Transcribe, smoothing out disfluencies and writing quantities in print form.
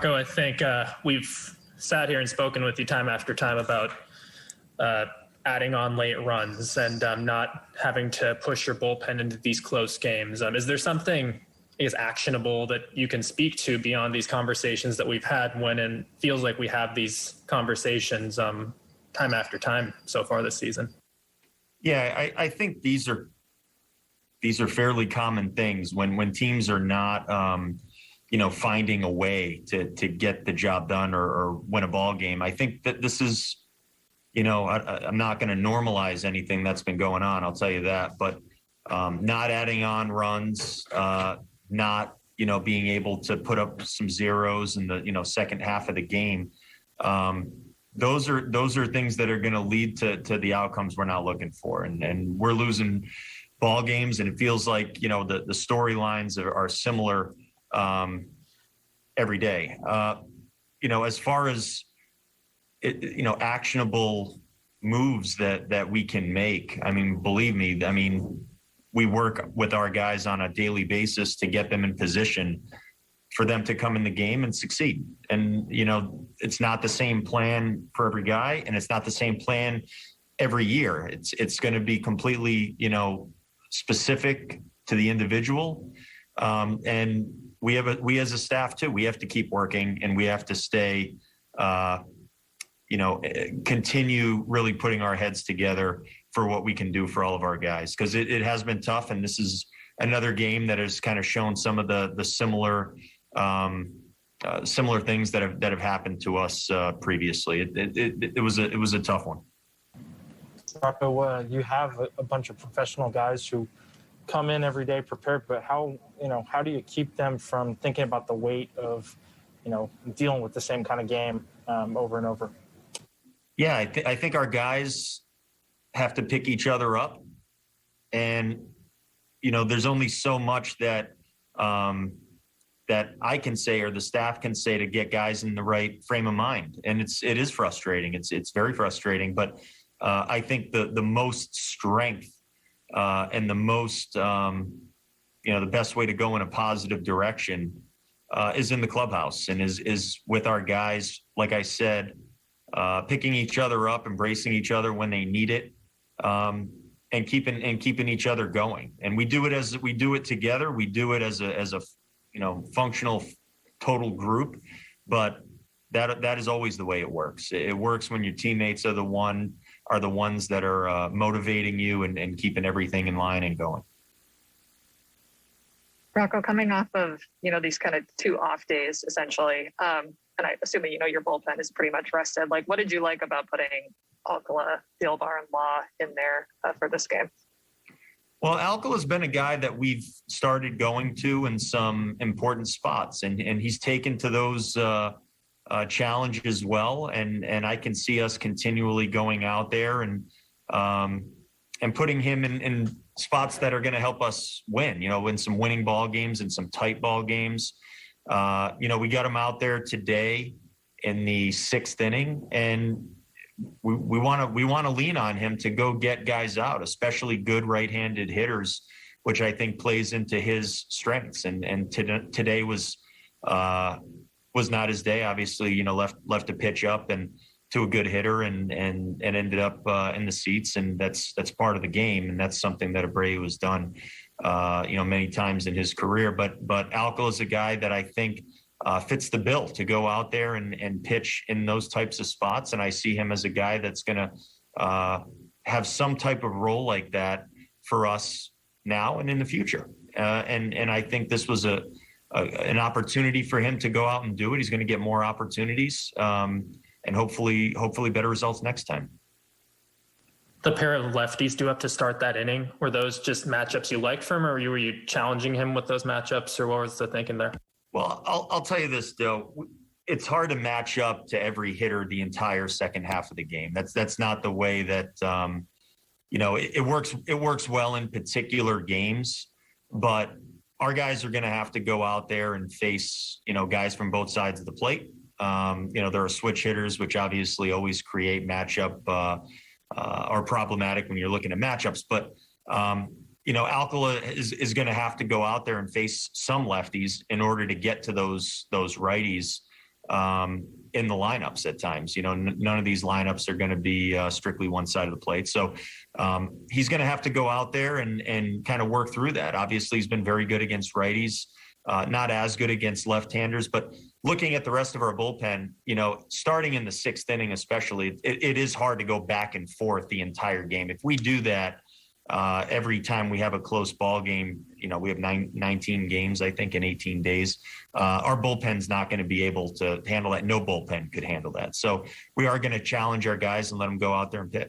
I think we've sat here and spoken with you time after time about adding on late runs and not having to push your bullpen into these close games. Is there something actionable that you can speak to beyond these conversations that we've had when it feels like we have these conversations time after time so far this season? Yeah, I think these are fairly common things when teams are not finding a way to get the job done or win a ball game. I think that this is, I'm not going to normalize anything that's been going on, I'll tell you that, but not adding on runs, not, being able to put up some zeros in the, second half of the game. Those are things that are going to lead to the outcomes we're not looking for. And we're losing ball games, and it feels like, the storylines are similar every day. As far as actionable moves that we can make, I mean, believe me, we work with our guys on a daily basis to get them in position for them to come in the game and succeed. And, it's not the same plan for every guy, and it's not the same plan every year. It's going to be completely, specific to the individual. And we as a staff too, we have to keep working, and we have to stay, continue really putting our heads together for what we can do for all of our guys. Cause it has been tough. And this is another game that has kind of shown some of the similar things that have happened to us previously. It was a tough one. Rocco, you have a bunch of professional guys who come in every day prepared, but how do you keep them from thinking about the weight of, dealing with the same kind of game over and over? Yeah, I think our guys have to pick each other up, and there's only so much that I can say or the staff can say to get guys in the right frame of mind, and it is frustrating. It's very frustrating, but I think the most strength and the most the best way to go in a positive direction is in the clubhouse, and is with our guys. Like I said, picking each other up, embracing each other when they need it, and keeping each other going. And we do it together. We do it as a functional total group, but that is always the way it works. It works when your teammates are the ones that are motivating you and keeping everything in line and going. Rocco, coming off of, these kind of 2 off days, essentially, and I assuming, your bullpen is pretty much rested. Like, what did you like about putting Alcala, Thielbar, and Law in there for this game? Well, Alcala's been a guy that we've started going to in some important spots, and he's taken to those challenges well. And I can see us continually going out there and putting him in spots that are going to help us win, win some winning ball games and some tight ball games. We got him out there today in the 6th inning, and we want to lean on him to go get guys out, especially good right-handed hitters, which I think plays into his strengths. And today was not his day. Obviously, left a pitch up and to a good hitter and ended up in the seats, and that's part of the game, and that's something that Abreu has done many times in his career. But Alcala is a guy that I think fits the bill to go out there and pitch in those types of spots, and I see him as a guy that's going to have some type of role like that for us now and in the future. And I think this was an opportunity for him to go out and do it. He's going to get more opportunities. And hopefully better results next time. The pair of lefties due up to start that inning, were those just matchups you liked from him, or were you challenging him with those matchups, or what was the thinking there? Well, I'll tell you this, Joe. It's hard to match up to every hitter the entire second half of the game. That's not the way that it works. It works well in particular games, but our guys are going to have to go out there and face guys from both sides of the plate. There are switch hitters, which obviously always create matchup are problematic when you're looking at matchups. But, Alcala is going to have to go out there and face some lefties in order to get to those righties in the lineups at times. None of these lineups are going to be strictly one side of the plate. So he's going to have to go out there and kind of work through that. Obviously, he's been very good against righties, not as good against left-handers. But looking at the rest of our bullpen, starting in the sixth inning especially, it is hard to go back and forth the entire game. If we do that every time we have a close ball game, we have 19 games, I think, in 18 days. Our bullpen's not going to be able to handle that. No bullpen could handle that. So we are going to challenge our guys and let them go out there and pitch.